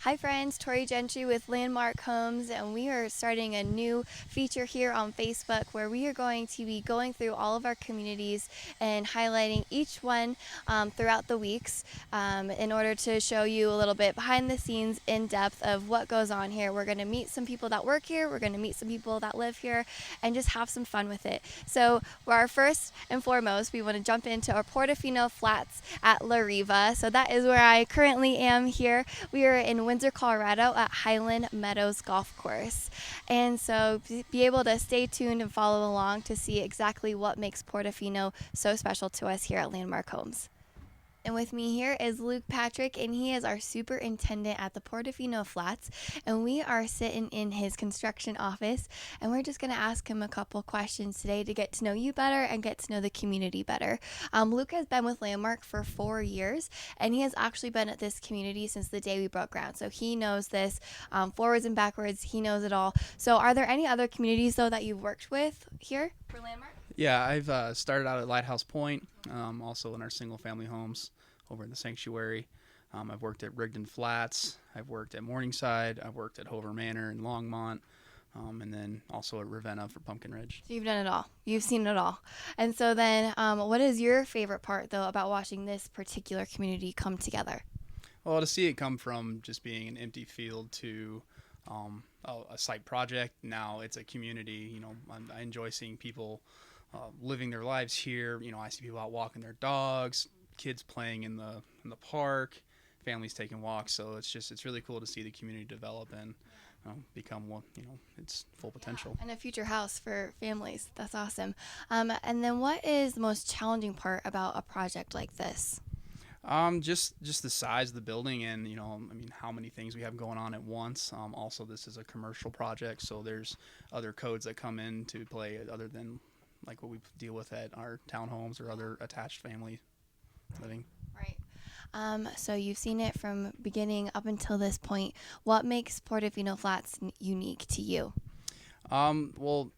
Hi friends, Tori Gentry with Landmark Homes, and we are starting a new feature here on Facebook where we are going to be going through all of our communities and highlighting each one throughout the weeks in order to show you a little bit behind the scenes in depth of what goes on here. We're going to meet some people that work here, we're going to meet some people that live here, and just have some fun with it. So for our first and foremost, we want to jump into our Portofino flats at La Riva. So that is where I currently am here. We are in Windsor, Colorado at Highland Meadows Golf Course. And so be able to stay tuned and follow along to see exactly what makes Portofino so special to us here at Landmark Homes. And with me here is Luke Patrick, and he is our superintendent at the Portofino Flats. And we are sitting in his construction office, and we're just going to ask him a couple questions today to get to know you better and get to know the community better. Luke has been with Landmark for 4 years, and he has actually been at this community since the day we broke ground. So he knows this forwards and backwards. He knows it all. So are there any other communities, though, that you've worked with here for Landmark? Yeah, I've started out at Lighthouse Point, also in our single-family homes over in the sanctuary. I've worked at Rigdon Flats, I've worked at Morningside, I've worked at Hover Manor in Longmont, and then also at Ravenna for Pumpkin Ridge. So you've done it all. You've seen it all. And so then what is your favorite part, though, about watching this particular community come together? Well, to see it come from just being an empty field to a site project, now it's a community. I enjoy seeing people living their lives here. I see people out walking their dogs, kids playing in the park, families taking walks. So it's really cool to see the community develop and become one, its full potential. Yeah, and a future house for families. That's awesome. And then what is the most challenging part about a project like this? Just the size of the building and, how many things we have going on at once. Also, this is a commercial project, so there's other codes that come into play other than like what we deal with at our townhomes or other attached family living. Right. So you've seen it from beginning up until this point. What makes Portofino Flats unique to you? Well,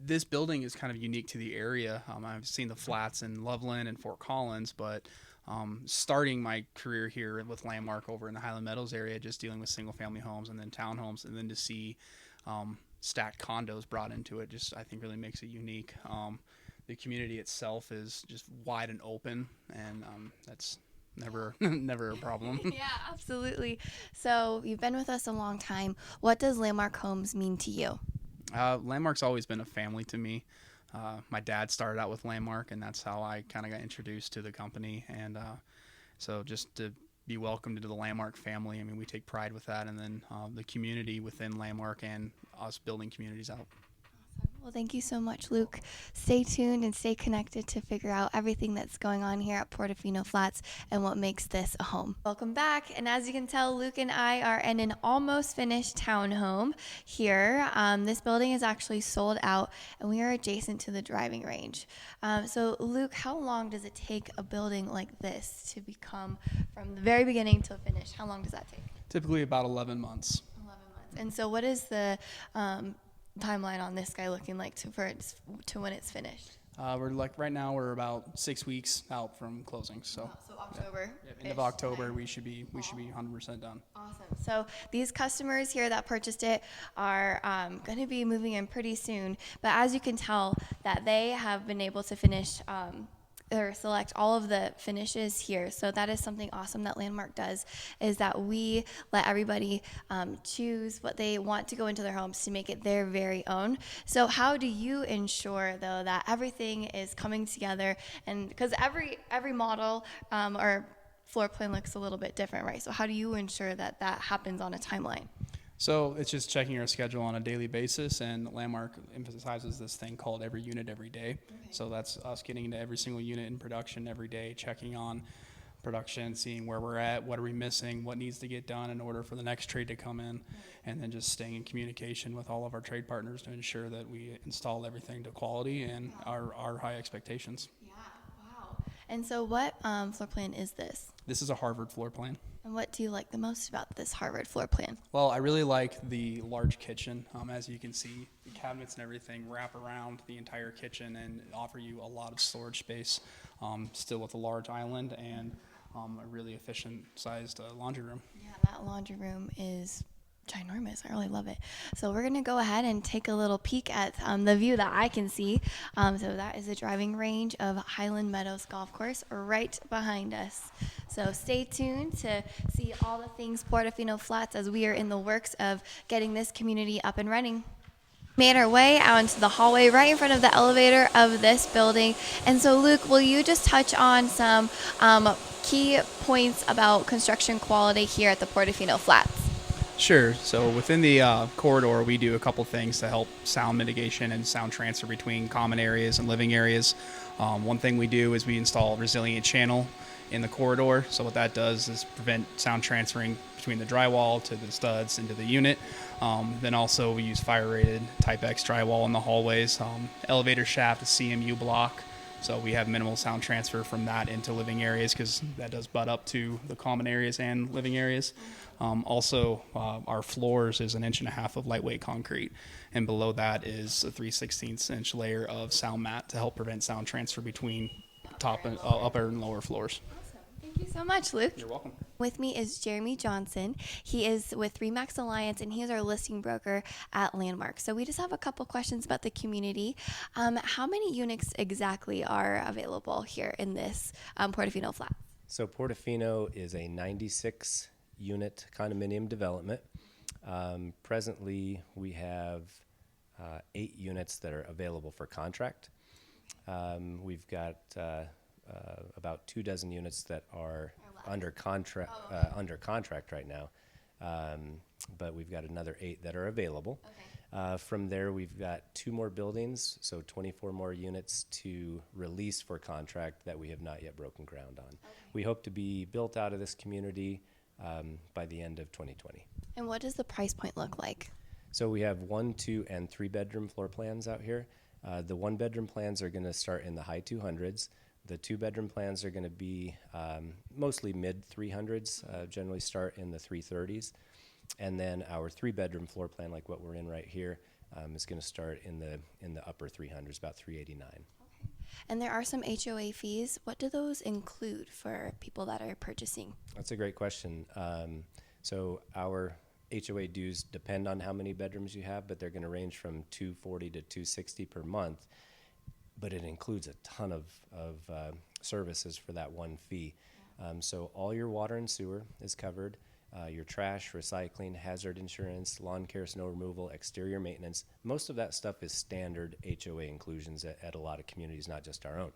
this building is kind of unique to the area. I've seen the flats in Loveland and Fort Collins, but starting my career here with Landmark over in the Highland Meadows area, just dealing with single family homes and then townhomes, and then to see stacked condos brought into it, just I think really makes it unique. The community itself is just wide and open, and that's never never a problem. Yeah, absolutely. So you've been with us a long time. What does Landmark Homes mean to you? Landmark's always been a family to me. My dad started out with Landmark, and that's how I kind of got introduced to the company. And so just to be welcomed into the Landmark family, I mean, we take pride with that. And then the community within Landmark and us building communities out. Well, thank you so much, Luke. Stay tuned and stay connected to figure out everything that's going on here at Portofino Flats and what makes this a home. Welcome back. And as you can tell, Luke and I are in an almost finished townhome here. This building is actually sold out, and we are adjacent to the driving range. So, Luke, how long does it take a building like this to become from the very beginning to finish? How long does that take? Typically about 11 months. 11 months. And so what is the timeline on this guy looking like to when it's finished? We're like right now we're about 6 weeks out from closing, so So October. end of October we should be 100% done. Awesome. So these customers here that purchased it are going to be moving in pretty soon. But as you can tell, that they have been able to finish or select all of the finishes here. So that is something awesome that Landmark does, is that we let everybody choose what they want to go into their homes to make it their very own. So how do you ensure, though, that everything is coming together? And because every model or floor plan looks a little bit different, right? So how do you ensure that that happens on a timeline? So it's just checking our schedule on a daily basis, and Landmark emphasizes this thing called every unit every day. Okay. So that's us getting into every single unit in production every day, checking on production, seeing where we're at, what are we missing, what needs to get done in order for the next trade to come in, and then just staying in communication with all of our trade partners to ensure that we install everything to quality and our high expectations. Yeah, wow. And so what floor plan is this? This is a Harvard floor plan. And what do you like the most about this Harvard floor plan? Well, I really like the large kitchen. As you can see, the cabinets and everything wrap around the entire kitchen and offer you a lot of storage space, still with a large island. And a really efficient sized laundry room. Yeah, that laundry room is ginormous. I really love it. So we're gonna go ahead and take a little peek at the view that I can see. So that is the driving range of Highland Meadows Golf Course right behind us. So stay tuned to see all the things Portofino Flats as we are in the works of getting this community up and running. Made our way out into the hallway right in front of the elevator of this building. And so, Luke, will you just touch on some key points about construction quality here at the Portofino Flats? Sure. So within the corridor, we do a couple things to help sound mitigation and sound transfer between common areas and living areas. One thing we do is we install resilient channel in the corridor. So what that does is prevent sound transferring between the drywall to the studs into the unit. Then also we use fire-rated Type X drywall in the hallways. Elevator shaft is CMU block. So we have minimal sound transfer from that into living areas because that does butt up to the common areas and living areas. Also, our floors is 1.5 inches of lightweight concrete, and below that is a 3/16 inch layer of sound mat to help prevent sound transfer between top and upper and lower floors. Thank you so much, Luke. You're welcome. With me is Jeremy Johnson. He is with Remax Alliance, and he is our listing broker at Landmark. So we just have a couple questions about the community. How many units exactly are available here in this Portofino flat? So Portofino is a 96 unit condominium development. Presently, we have 8 units that are available for contract. We've got about 24 units that are under contract right now, but we've got another 8 that are available. Okay. From there, we've got 2 more buildings, so 24 more units to release for contract that we have not yet broken ground on. Okay. We hope to be built out of this community by the end of 2020. And what does the price point look like? So we have 1, 2, and 3 bedroom floor plans out here. The 1 bedroom plans are going to start in the high 200s. The 2 bedroom plans are going to be mostly mid 300s, generally start in the 330s. And then our 3 bedroom floor plan, like what we're in right here, is going to start in the upper 300s, about 389. Okay. And there are some HOA fees. What do those include for people that are purchasing? That's a great question. So our HOA dues depend on how many bedrooms you have, but they're going to range from $240 to $260 per month. But it includes a ton of services for that one fee. So all your water and sewer is covered, your trash, recycling, hazard insurance, lawn care, snow removal, exterior maintenance. Most of that stuff is standard HOA inclusions at a lot of communities, not just our own.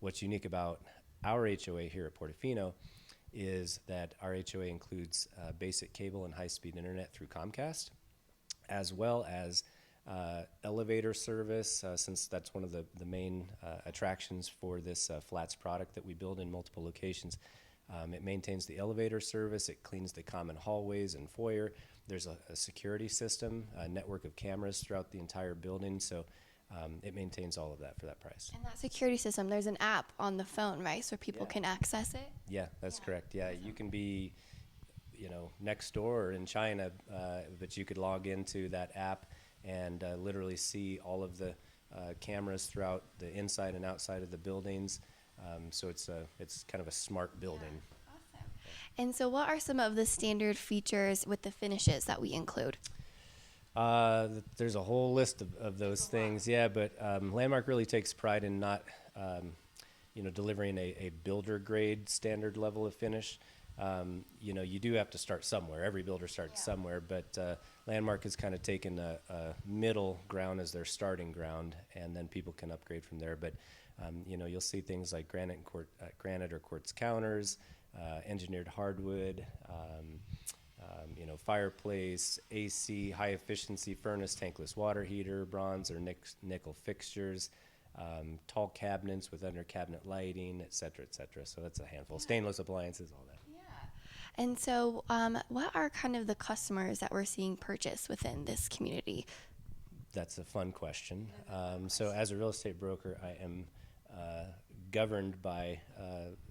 What's unique about our HOA here at Portofino is that our HOA includes basic cable and high-speed internet through Comcast, as well as elevator service, since that's one of the main attractions for this flats product that we build in multiple locations. It maintains the elevator service, it cleans the common hallways and foyer. There's a security system, a network of cameras throughout the entire building, so it maintains all of that for that price. And that security system, there's an app on the phone, right, so people can access it? Yeah, that's correct. Yeah, you can be, next door or in China, but you could log into that app and literally see all of the cameras throughout the inside and outside of the buildings. So it's kind of a smart building. Yeah. Awesome. And so what are some of the standard features with the finishes that we include? There's a whole list of those things, yeah, but Landmark really takes pride in not delivering a builder grade standard level of finish. You do have to start somewhere. Every builder starts somewhere, but Landmark has kind of taken a middle ground as their starting ground, and then people can upgrade from there. But you'll see things like granite or quartz counters, engineered hardwood, fireplace, AC, high efficiency furnace, tankless water heater, bronze or nickel fixtures, tall cabinets with under cabinet lighting, et cetera, et cetera. So that's a handful. Stainless appliances, all that. And so what are kind of the customers that we're seeing purchase within this community? That's a fun question. So as a real estate broker, I am governed by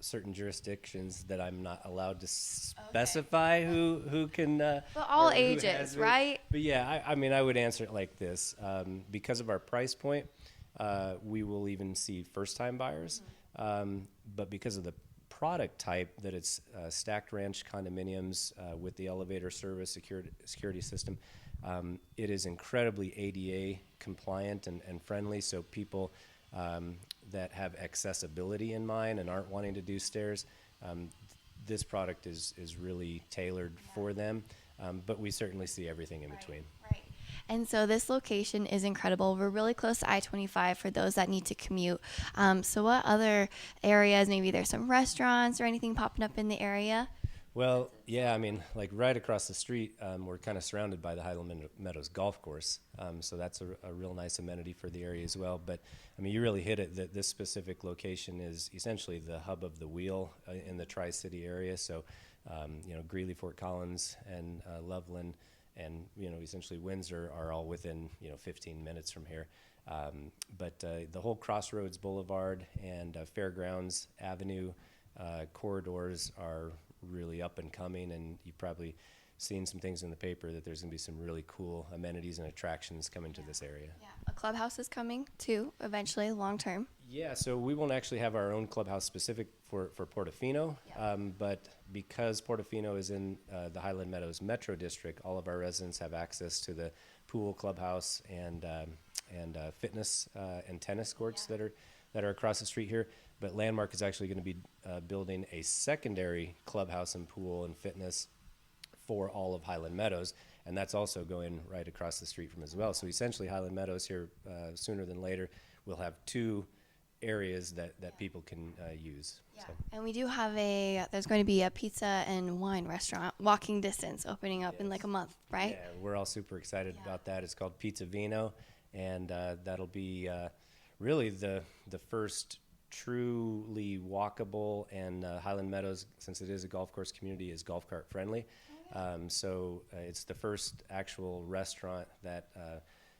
certain jurisdictions that I'm not allowed to specify who can. But all ages, right? But yeah, I would answer it like this. Because of our price point, we will even see first-time buyers. But because of product type that it's stacked ranch condominiums with the elevator service security system. It is incredibly ADA compliant and friendly, so people that have accessibility in mind and aren't wanting to do stairs, this product is really tailored for them, but we certainly see everything in between. Right. And so this location is incredible. We're really close to I-25 for those that need to commute. So what other areas, maybe there's some restaurants or anything popping up in the area? Well, yeah, I mean, like right across the street, we're kind of surrounded by the Highland Meadows Golf Course, so that's a real nice amenity for the area as well. But I mean, you really hit it that this specific location is essentially the hub of the wheel in the Tri-City area. So, Greeley, Fort Collins, and Loveland, and essentially Windsor are all within 15 minutes from here. But the whole Crossroads Boulevard and Fairgrounds Avenue corridors are really up and coming, and you've probably seen some things in the paper that there's going to be some really cool amenities and attractions coming to this area. Yeah, a clubhouse is coming too, eventually, long term. Yeah, so we won't actually have our own clubhouse specific for Portofino, but because Portofino is in the Highland Meadows Metro District, all of our residents have access to the pool, clubhouse, and fitness and tennis courts that are across the street here. But Landmark is actually going to be building a secondary clubhouse and pool and fitness for all of Highland Meadows, and that's also going right across the street from as well. So essentially Highland Meadows here, sooner than later, will have two areas that people can use. Yeah. So. And we do have there's going to be a pizza and wine restaurant, walking distance, opening up in like a month, right? Yeah, we're all super excited about that. It's called Pizza Vino, and that'll be really the first truly walkable, and Highland Meadows, since it is a golf course community, is golf cart friendly. So it's the first actual restaurant that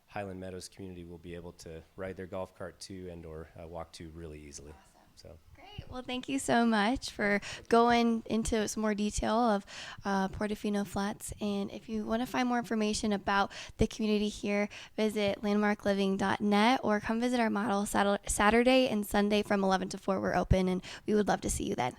Highland Meadows community will be able to ride their golf cart to and or walk to really easily. So. Great. Well, thank you so much for going into some more detail of Portofino Flats. And if you want to find more information about the community here, visit landmarkliving.net or come visit our model Saturday and Sunday from 11 to 4. We're open, and we would love to see you then.